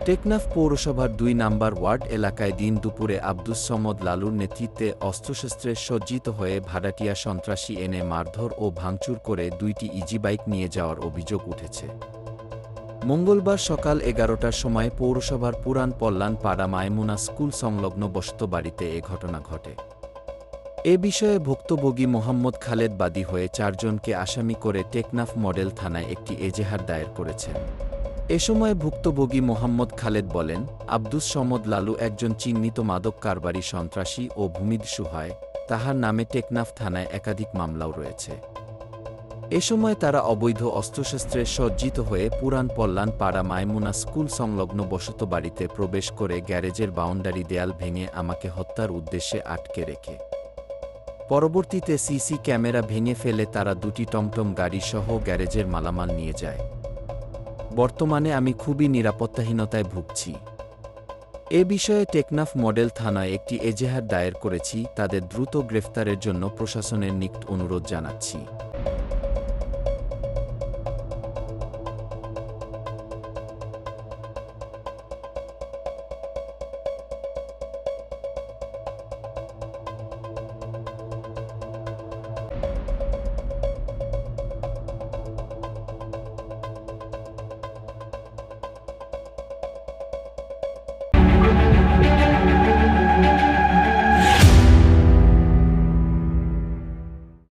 টেকনাফ পৌরসভার ২ নম্বর ওয়ার্ড এলাকায় দিন দুপুরে আব্দুস সমদ লালুর নেতৃত্বে অস্ত্রশস্ত্রে সজ্জিত হয়ে ভাড়াটিয়া সন্ত্রাসী এনে মারধর ও ভাঙচুর করে ২টি ইজি বাইক নিয়ে যাওয়ার অভিযোগ উঠেছে। মঙ্গলবার সকাল ১১টার সময় পৌরসভার পুরান পল্লান পাড়া মায়মুনা স্কুল সংলগ্ন বসতবাড়িতে এ ঘটনা ঘটে। এ বিষয়ে ভুক্তভোগী মোহাম্মদ খালেদ বাদী হয়ে ৪ জনকে আসামি করে টেকনাফ মডেল থানায় একটি এজাহার দায়ের করেছেন। এ সময় ভুক্তভোগী মোহাম্মদ খালেদ বলেন, আব্দুস সমদ লালু একজন চিহ্নিত মাদক কারবারি সন্ত্রাসী ও ভূমিদস্যু হয়, তাহার নামে টেকনাফ থানায় একাধিক মামলাও রয়েছে। এ সময় তারা অবৈধ অস্ত্রশস্ত্রে সজ্জিত হয়ে পুরান পল্লান পাড়া মায়মুনা স্কুল সংলগ্ন বসতবাড়িতে প্রবেশ করে গ্যারেজের বাউন্ডারি দেয়াল ভেঙে আমাকে হত্যার উদ্দেশ্যে আটকে রেখে পরবর্তীতে সিসি ক্যামেরা ভেঙে ফেলে তারা ২টি টমটম গাড়ি সহ গ্যারেজের মালামাল নিয়ে যায়। বর্তমানে আমি খুবই নিরাপত্তাহীনতায় ভুগছি। এ বিষয়ে টেকনাফ মডেল থানায় একটি এজাহার দায়ের করেছি। তাদের দ্রুত গ্রেফতারের জন্য প্রশাসনের নিকট অনুরোধ জানাচ্ছি।